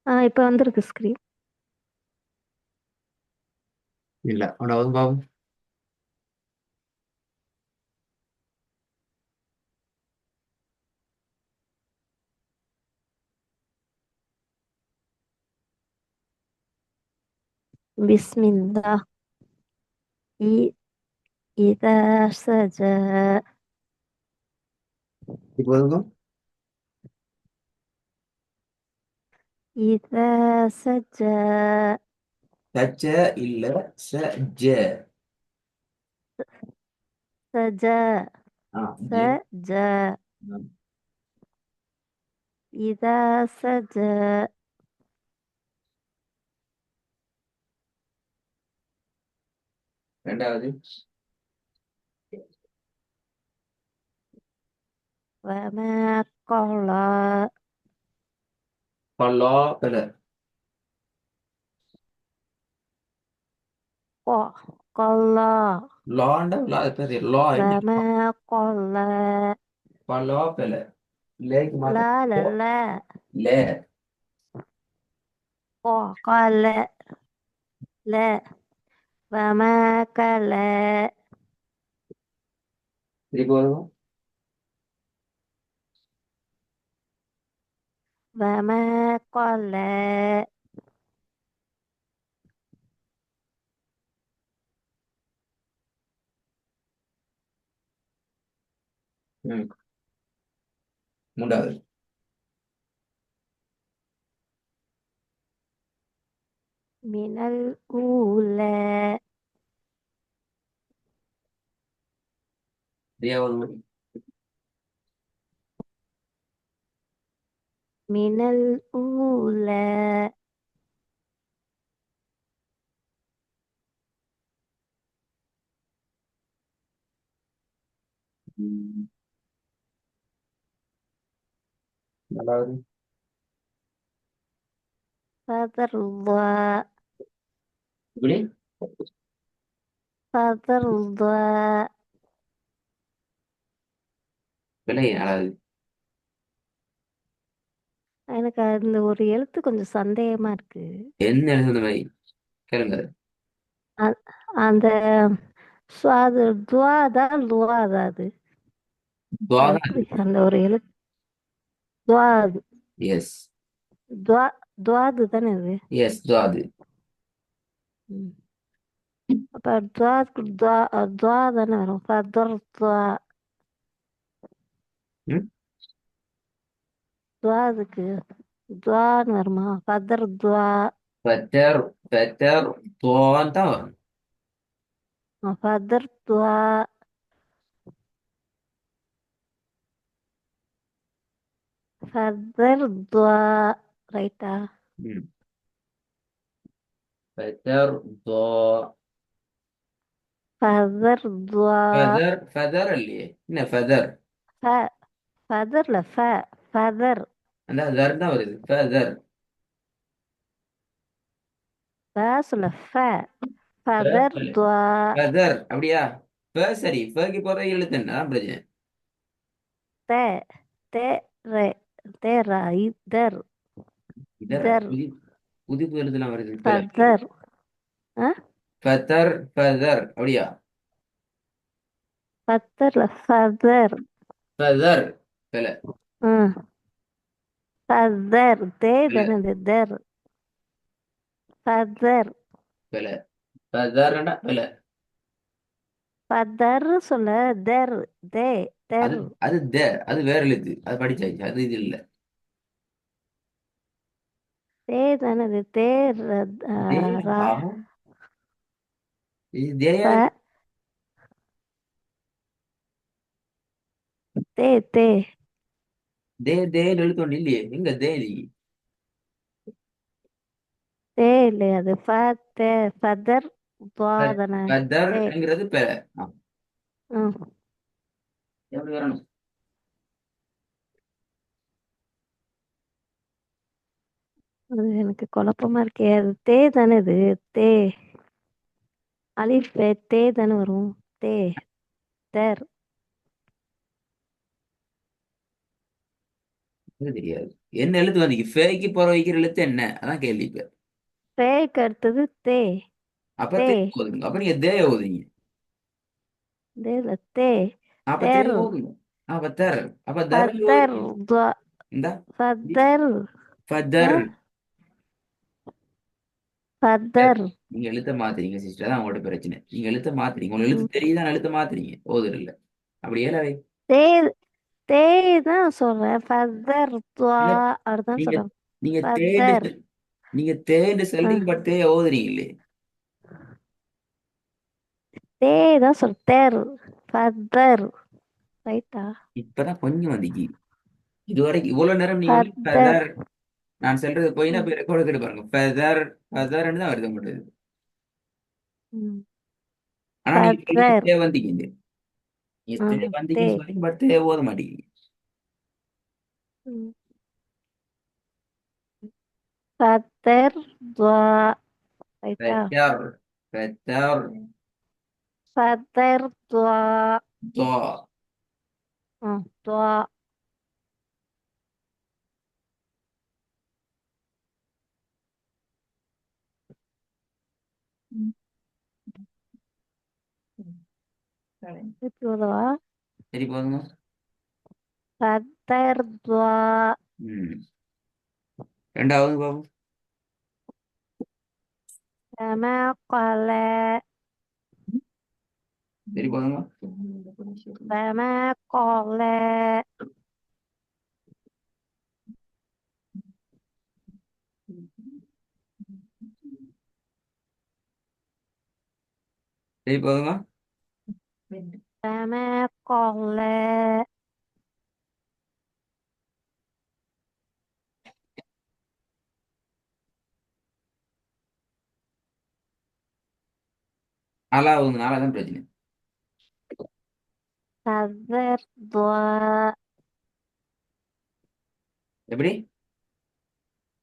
இப்ப வந்திருக்கு ஸ்கிரீன். இல்ல அவன வந்து பாவம். பிஸ்மில்லா. இ இதா சஜா. இப்போ இருக்கும். இதா சஜா. தச்ச இல்ல சஜ. சஜா. ஆ ஜே. சஜா. ஆ. இதா சஜா. ரெண்டாவது வமா கொலா. பல்லா பில. கொ கொல்லா. லாண்ட லா பேரு லா என்ன வமா கொலா. பல்லா பில. லேக்கு லா மாத்த ல போ. ல. லே. கொ கொல. ல. வமா கல. திருப்பி வரும். வமா கொல. ம். மூன்றாவது மினல் ஊல. சரியாவது. மினல் ஊல. ம். நாலாவது ஃபதருல்லா. இப்படி ஃபதருல்லா. பிழை. நாலாவது எனக்கு அந்த ஒரு எழுத்து கொஞ்சம் சந்தேகமா இருக்கு. என்ன எழுதுன மாதிரி கேளுங்க. அ- அந்த சுவாது துவாதா லுவாதா அது அது துவாதான். எப்படி அந்த ஒரு எழுத்து? துவாது. எஸ். துவா துவாது தானே அது? எஸ் துவாது. ம். அப்ப துவாக்கு துவா தானே வரும். ஃபதர் துவா. ம். துவாதுக்கு துவான்னு வருமா? ஃபதர் துவா. பெட்டர். பெட்டர் துவான் தான் வரும். ஃபதர் துவா. ஃபதர் துவா. ரைட்டா? ம். பெட்டர் துவா. ஃபதர் துவா. ஃபெதர் ஃபெதர் இல்லையே என்ன ஃபெதர். ஃப ஃபதர்ல ஃபதர். அந்த தர் தான் வருது ஃபெதர். சொல்ல ஃபதர் துவா. ஃபெதர் அப்படியா? ஃப சரி ஃபக்கு போற எழுத்து என்ன அதான் பிரச்சனை. தே தே ரே தேரா இதர். இதர இதர். புது புது புது எழுத்துலாம் வருது பிள்ளை. ஃபதர். ஆ ஃபெதர் ஃபெதர் அப்படியா? ஃபதர்ல ஃபதர். ஃபெதர் பிள்ளை. ம். ஃபதர் தே பிள்ளை. தானே இது தர். ஃபதர். பிள்ளை. ஃபெதர்டா பிள்ளை. ஃபதர் சொல்ல தர். தே அது தர். அது அது வேற எழுத்து அது படிச்சாச்சு அது இது இல்ல. தே தானே இது தேர். தே ரா. பாவம். இது தேயா இருக்கு. ஃப தே தே தே எழுத்து ஒன்று இல்லையே எங்க தே இல்லையே. தே இல்லையா அது? தே ஃபதர் துவா தானே? தே. ஃபெதர்ங்கிறது பிள்ளை. ஆ, ம். எப்படி வரணும்? அது எனக்கு குழப்பமா இருக்கே. அது தே தானே இது? தே அலிஃப் தே தானே வரும். தே தர். அது தெரியாது. என்ன எழுத்து வந்து ஃபேக்கு போற வைக்கிற எழுத்து என்ன? அதான் கேள்வி இப்ப. பேய்க்கு அடுத்தது தே. அப்ப தே. தே ஓதுங்க. அப்ப நீங்க தே ஓதுங்க. தேல தே. அப்ப தே தெர். ஓதுங்க. அப்ப தர். அப்ப தர் ஃபதர். ஓதுங்க. துவா. இந்த ஃபதர். ஆ. ஃபதர். ஃபதர். நீங்க எழுத்த மாத்துறீங்க சிஸ்டர், தான் உங்களோட பிரச்சனை. நீங்க எழுத்த மாத்துறீங்க. உங்களுக்கு ம். எழுத்து தெரியுதான் எழுத்த மாத்துறீங்க. ஓதுறது இல்ல. அப்படி ஏலாவே. தே. தே தான் சொல்றேன். ஃபதர் துவா. இல்ல, அப்படிதான் நீங்க சொல்றேன். நீங்க தேன்னு ஃபதர். நீங்க தேன்னு ஆ. சொல்றீங்க, பட் தே ஓதுறீங்களே. தே தான் சொல். தெர். ஃபதர். ரைட்டா? இப்பதான் கொஞ்சம் வந்துச்சு. இதுவரைக்கும் இவ்வளவு நேரம் நீங்க வந்து ஃபதர். ஃபெதர், நான் சொல்றது போயினா ம். போய் ரெக்கார்டு கேட்டு பாருங்க. ஃபெதர் ஃபெதர்ன்னு தான் வருது உங்களுக்கு. ம். ஆனா நீங்க சொல்றீங்க ஃபதர். தே வந்தீங்க. நீங்க ஆ. தே தே. வந்தீங்கன்னு சொல்றீங்க, பட் தே ஓத மாட்டீங்க. ம். ஃபதர் துவா. ரைட்டா? ஃபெதர் ஃபெதர் ஃபதர் துவா. தோ. ஆ. துவா. இப்படி வருவா? சரி போதுங்க. ஃபதர் துவா. ம். ரெண்டாவது பாபு. كما قال. சரி போதுங்க. كما قال. சரி போதுங்க. كما قال. நாலாவது நாலாதான் பிரச்சனை. فذر دعاء. எப்படி?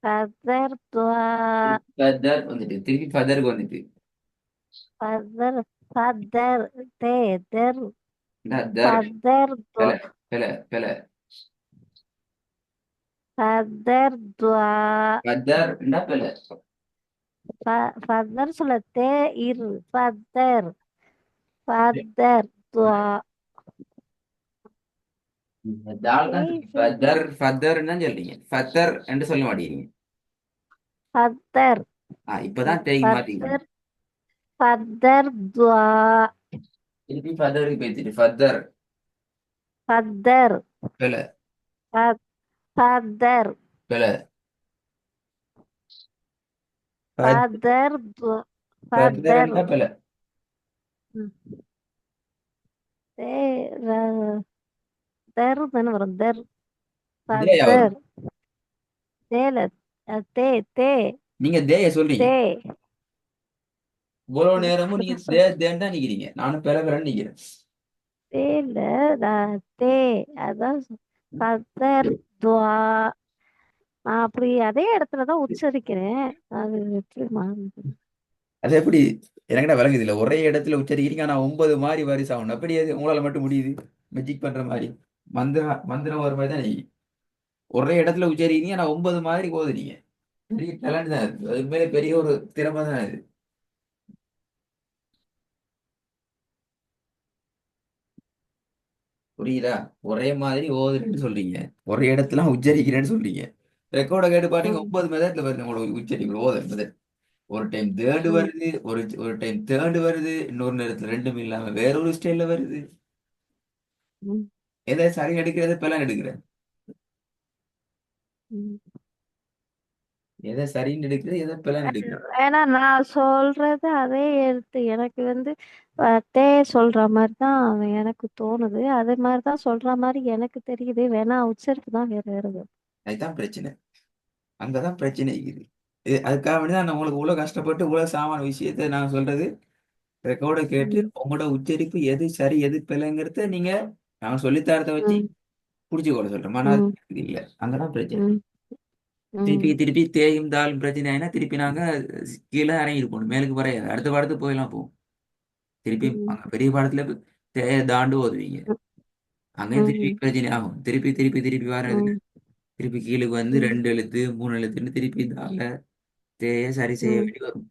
فذر دعاء. ஃபெதர் வந்துட்டு திருப்பி ஃபெதருக்கு வந்துட்டு. فذر. فذر. تدر. இந்த தர். فذر பெல دعاء. பெல பெல. فذر دعاء. ஃபெதர் பெல. فذر சொல்ல இரு. فذر. فذر دعاء. தால் தான் ஏய் சொல்றீங்க. ஃபதர் ஃபதர்ன்னு தான் சொல்றீங்க. ஃபதர் என்று சொல்ல மாட்டேங்கிறீங்க. فذر. இப்பதான் தேய்க்கு மாட்டீங்க. فذر. فذر دعاء. திருப்பி ஃபதருக்கு பேசிட்டு ஃபதர் فذر. பெல فذر. பெல. فذر. ஃபதர் فذر. பெல. தேர். தேர் தானே வரும். தேர். தேயா வரும். ஃபதர். தேல. தே. தே. நீங்க தேய சொல்றீங்க. தே. இவ்வளவு நேரமும் நீங்க தே தேன்னு தான் நிக்கிறீங்க. நானும் பெல பெலன்னு நிக்கிறேன். தேல. தே. அதான் ஃபதர் துவா. நான் அப்படி அதே இடத்துலதான் உச்சரிக்கிறேன். அது எப்படி மாறுது? அது எப்படி? எனக்குடா விளங்குது இல்ல. ஒரே இடத்துல உச்சரிக்கிறீங்க, ஆனா 9 மாதிரி வாரி சாகணும். அப்படி அது உங்களால மட்டும் முடியுது? மெஜிக் பண்ற மாதிரி, மந்திரம் மந்திரம் ஒரு மாதிரி தான் நீங்க ஒரே இடத்துல உச்சரிக்கிறீங்க, ஆனா 9 மாதிரி ஓதுறீங்க. பெரிய டேலண்ட் தான் அது. அது மேல பெரிய ஒரு திறமை தான் அது. புரியுதா? ஒரே மாதிரி ஓதுறேன்னு சொல்றீங்க, ஒரே இடத்துல உச்சரிக்கிறேன்னு சொல்றீங்க. ரெக்கார்டை கேட்டு பாருங்க, ம். 9 மெதட்ல வருது உங்களுக்கு உச்சரிப்பு ஓத மெதட். ஒரு டைம் தேர்டு ம். வருது, ஒரு டைம் தேர்டு வருது, இன்னொரு நேரத்துல ரெண்டும் இல்லாம வேற ஒரு ஸ்டைல்ல வருது. ம். எதை சரி எடுக்கிறது இப்பெல்லாம் எடுக்கிறேன். ம். எதை சரின்னு எடுக்கிறது, எதை இப்பெல்லாம் எடுக்கிறேன். ஏன்னா நான் சொல்றது அதே எழுத்து எனக்கு தே சொல்ற மாதிரி தான் எனக்கு தோணுது. அதே மாதிரி தான் சொல்ற மாதிரி எனக்கு தெரியுது. வேணா உச்சரிப்பு தான் வேற வேற வருது. அதுதான் பிரச்சனை. அங்கதான் பிரச்சனை இருக்குது. அதுக்காக வேண்டி தான் நான் உங்களுக்கு இவ்வளவு கஷ்டப்பட்டு இவ்வளவு சாமான விஷயத்தை நான் சொல்றது. ரெக்கார்டை கேட்டு ம். உங்களோட உச்சரிப்பு எது சரி எது பிழைங்கிறத நீங்க நான் சொல்லித்தரத வச்சு ம். புடிச்சுக்கொள்ள சொல்றேன். ஆனா ம். அது இல்ல. அங்கதான் பிரச்சனை. ம். திருப்பி ம். திருப்பி தேயும் தாளும் பிரச்சனை ஆயினா திருப்பி நாங்க கீழே இறங்கி போகணும். மேலுக்கு வரையாது. அடுத்த பாடத்துக்கு போயெல்லாம் போவோம். திருப்பி ம். அங்க பெரிய பாடத்துல தேய தாண்டு ஓதுவீங்க. அங்கேயும் திருப்பி ம். பிரச்சனை ஆகும். திருப்பி திருப்பி திருப்பி வர ம். திருப்பி கீழுக்கு வந்து ம், 2 எழுத்து 3 எழுத்துன்னு திருப்பி தால தேய சரி செய்ய ம், வேண்டி வரும்.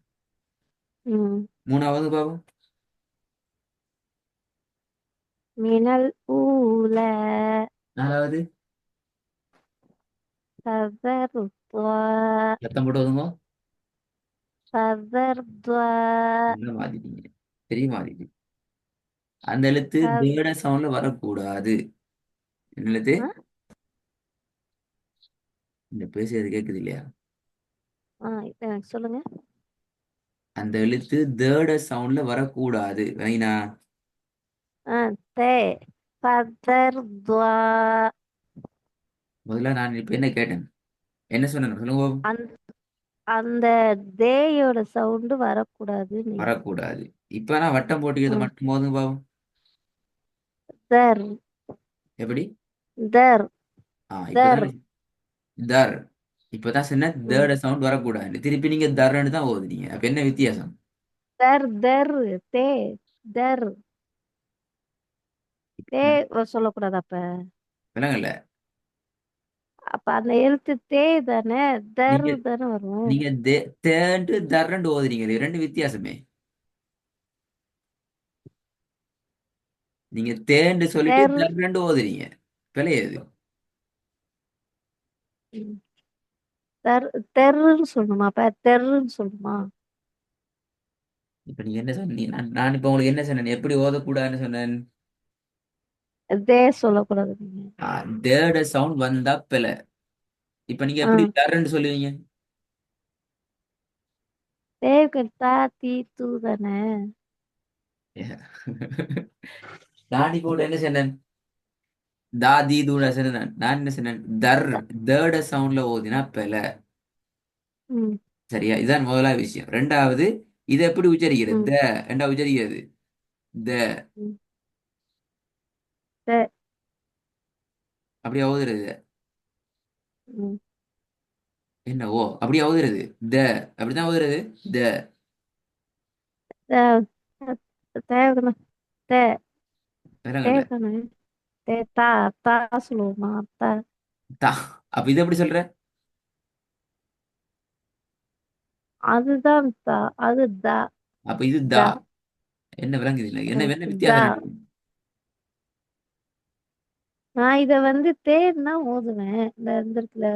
ம். மூணாவது பாவம். மினல் ஊல நாலாவது. கதர்த்வா சத்தம் போட்டு ஒதுங்க. கதர்த்வா என்ன மாத்திட்டீங்க, தெரிய மாத்திட்டு. அந்த எழுத்து கத் தேட சவுண்ட்ல வரக்கூடாது. என்ன எழுத்து? ஆ இந்த பேசுறது கேக்குது இல்லையா? இப்ப எனக்கு சொல்லுங்க. அந்த எழுத்து தேட சவுண்ட்ல வரக்கூடாது. ரைனா? ஆ தே கதர்த்வா முதல்ல நான் இப்ப என்ன கேட்டேன், என்ன சொன்னேன் சொல்லுங்க பாப்போம். அந்த அந்த தேயோட சவுண்டு வரக்கூடாது நீங்க. வரக்கூடாது. இப்ப நான் வட்டம் போட்டுக்கிறத ம். மட்டும் போதும் பாவம். தர் எப்படி? தர் தர் இப்பதான் தர். இப்பதான் சொன்ன ம். தேட சவுண்ட் வரக்கூடாது, திருப்பி நீங்க தர்ன்னு தான் ஓதுனீங்க. அப்ப என்ன வித்தியாசம்? தர் தர் தே தர் தே சொல்லக்கூடாது அப்ப. விளங்கல. அப்ப அந்த எழுத்து தே தானே, தர் நீங்க தானே வரும். நீங்க தேண்டு தர்ன்னு ஓதுறீங்க, இது ரெண்டு வித்தியாசமே. நீங்க தேண்டு சொல்லிட்டு தெர் தர்ன்னு ஓதுறீங்க. பிழையது. ம். தெர் தெருன்னு சொல்லணுமா? அப்ப தெருன்னு சொல்லணுமா? இப்ப நீங்க என்ன சொன்னீங்க? நான் இப்ப உங்களுக்கு என்ன சொன்னேன், எப்படி ஓதக்கூடாதுன்னு சொன்னேன்? தே சொல்லக்கூடாது நீங்க. தேட சவுண்ட் வந்தா பிழை. இப்ப நீங்க ஆ எப்படி தர்ன்னு சொல்லுவீங்க? தேவுக்கு தா தீ தூ தானே. நான் இப்ப உங்கள்ட்ட என்ன சொன்னேன்? தா தி தூட சொன்னேன். நான் என்ன சொன்னேன்? தர். தேட சவுண்ட்ல ஓதினா பிழை. ம் சரியா? இதான் முதலாவது விஷயம். ரெண்டாவது, இதை எப்படி உச்சரிக்கிறது? ம் ரெண்டா உச்சரிக்கிறது. த. ம் தே அப்படியே ஓதுறது. ம் என்ன ஓ அப்படியே ஓதுறது. த. அப்படிதான் ஓதுறது. த. தே தேவக்கணும் தே விலங்கல்ல. தேவக்கணும் தே தா தா சொல்லுவோமா? தா தா. அப்ப இது எப்படி சொல்ற? அதுதான் தா. அது தா அப்ப இது தா. தா என்ன விளங்குது இல்லை, என்ன என்ன தா. வித்தியாசம் ரெண்டுக்கும்? நான் இத வந்து தேர்னா ஓதுவேன். இந்த இருக்குல்ல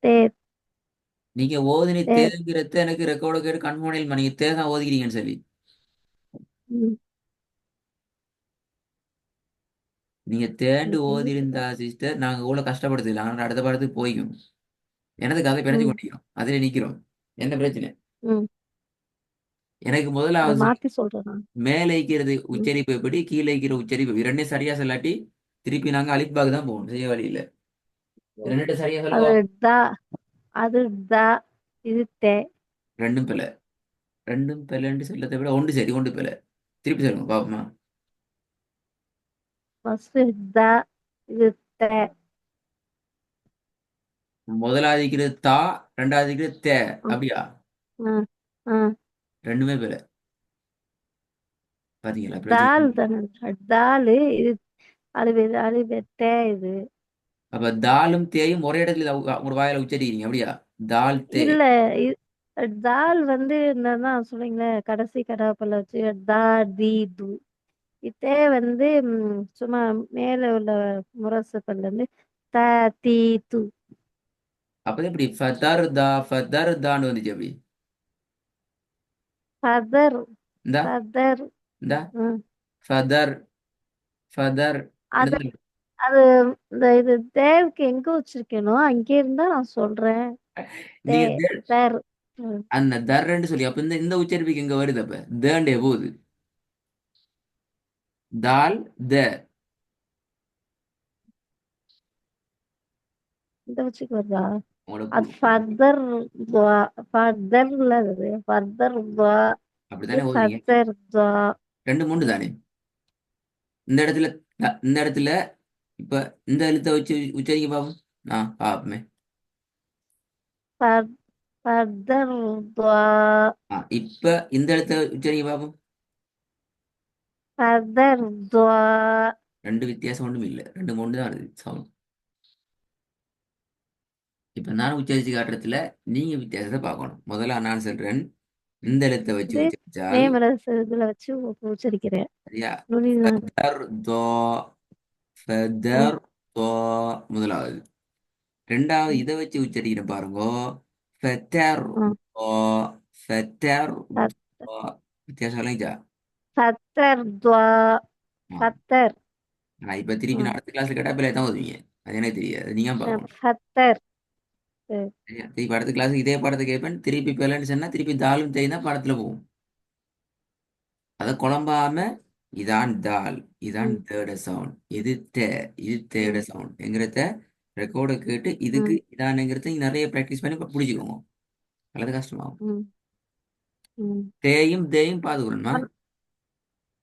தேர் நீங்க ஓதினி தேர். தேங்கிறத எனக்கு ரெக்கார்டு கேட்டு கன்ஃபார்ம் நீங்க தே தான் ஓதிக்கிறீங்கன்னு சொல்லி. ம் நீங்க தேண்டு ஓதி ம் இருந்தா சிஸ்டர், நாங்க இவ்வளவு கஷ்டப்படுத்தல. ஆனா அடுத்த பாடத்துக்கு போய்க்கும். எனது கதை பிணைஞ்சு ம் கொண்டிருக்கிறோம், அதுல நிக்கிறோம். என்ன பிரச்சனை? ம் எனக்கு இத முதலாவது மாத்தி சொல்றேன் நான். மேலே இருக்கிறது ம் உச்சரிப்பு எப்படி, கீழே இருக்கிற உச்சரிப்பு எப்படி? இரண்டையும் சரியா சொல்லாட்டி திருப்பி நாங்க அலிஃபாக்கு தான் போகணும், செய்ய வழி இல்ல. ம். ரெண்டு சரியா அது சொல்லுவோம். தா அது தா இது தே. ரெண்டும் பிள்ளை. ரெண்டும் பிள்ளைன்னு சொல்லதை விட ஒன்று சரி ஒன்று பிள்ளை. திருப்பி சொல்லுங்க பாப்போமா. ஃபர்ஸ்ட் தா இது தே. முதலாவது இருக்கிறது தா, ரெண்டாவது இருக்கிறது தே. ம் அப்படியா? ம் ம். ரெண்டுமே பிள்ளை. பாத்தீங்களா தால் பிரச்சனை? தானே. தாலு இது அழுவே அழுவே தே இது. அப்ப தாலும் தேயும் ஒரே இடத்துல உங்க வாயில உச்சரிக்கிறீங்க அப்படியா? தால் தே. இல்ல இ- தால் வந்து என்னதான் சொல்றீங்களே கடைசி கடாப்பல்ல வச்சு தா தி து. இதே வந்து சும்மா மேல உள்ள முரசு பல்ல இருந்து த தி து. அப்ப எப்படி ஃபதர் தா ஃபதர் தான்னு வந்துச்சு அப்படி? ஃபதர் இந்தா. ஃபதர். இந்தா. ம். ஃபதர். ஃபதர். அது அது இந்த இது தேவுக்கு எங்க வச்சிருக்கேனோ அங்கே இருந்தா நான் சொல்றேன். தே நீங்க தர். ம். அந்த தர்ன்னு சொல்லி அப்ப இந்த இந்த உச்சரிப்புக்கு எங்க வருது? அப்ப தேண்டே போகுது. தால் த. இந்த வச்சுக்கு வருதா? உங்களுக்கு அது ஃபர்தர் துவா. ஃபர்தர்ல இருக்குது ஃபர்தர் துவா. இது அப்படித்தானே ஓதுறீங்க. ஃபர்தர் துவா. ரெண்டு மூணு தானே இந்த இடத்துல. இந்த இடத்துல இப்ப இந்த எழுத்தை வச்சு உச்சரிக்க பாப்போம். பாப்போமே. ஃபர் ஃபர்தர் துவா. இப்ப இந்த எழுத்தை உச்சரிக்க பாப்போம். ஃபர்தர் துவா. ரெண்டு வித்தியாசம் ஒன்றும் இல்லை, ரெண்டு மூணு தான் வருது சவுண்ட். இப்ப நான் உச்சரிச்சு காட்டுறதுல நீங்க வித்தியாசத்தை பார்க்கணும். முதல்ல நான் சொல்றேன், இந்த எழுத்தை வச்சு இது உச்சரிச்சால் மேமரச இதுல வச்சு உச்சரிக்கிறேன். சரியா? நுனிதான். ஃபதர் தோ, ம், ஃபதர் தோ முதலாவது. ரெண்டாவது ம், இதை வச்சு உச்சரிக்கிற பாருங்க. ஃபெத்தர் ம். தோ, ஃபெத்தர் ஃபத்- தோ. வித்தியாசம் இல்லைங்களா? ஃபத்தர் துவா. ஆ. ஃபத்தர். ஆனா இப்ப திருப்பி நான் ம். அடுத்த கிளாஸ்ல கேட்டா பிள்ளை தான் ஓதுவீங்க. அது எனக்கு தெரியாது, நீங்க பார்க்கணும். ஃபத்தர். சரி. சரியா? திருப்பி அடுத்த கிளாஸுக்கு இதே பாடத்தை கேட்பேன். திருப்பி பிள்ளைன்னு சொன்னா திருப்பி தாலும் தேய்னா பாடத்துல போகும். அதை குழம்பாம இதான் தால், இதான் ம், தேர்ட் சவுண்ட், இது தே, இது தேர்ட் ம், சவுண்ட் என்கிறத ரெக்கார்டை கேட்டு இதுக்கு ம், இதானுங்கிறத நீங்க நிறைய ப்ராக்டிஸ் பண்ணி பிடிச்சிக்கோங்க. அல்லது கஷ்டமாகும். ம், ம். தேயும் தேயும் பாதுகாக்கணுமா? அம்,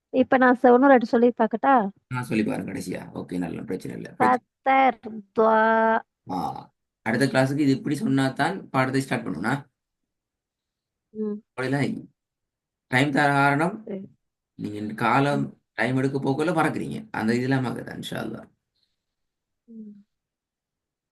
இப்ப நான் இன்னொரு வாட்டி சொல்லி பார்க்கட்டா? நான் சொல்லி பாருங்க கடைசியா. ஓகே, நல்ல பிரச்சனை இல்லை, பிரச்சனை. ஃபத்தர் துவா. ஆ, அடுத்த கிளாஸுக்கு இது இப்படி சொன்னா தான் பாடத்தை ஸ்டார்ட் பண்ணுனா ம், டைம் தர காரணம். சரி. நீங்க காலம் ம், டைம் எடுக்க போக்குள்ள மறக்கிறீங்க. அந்த இதெல்லாம் மறக்குது இன்ஷா அல்லாஹ். ம்.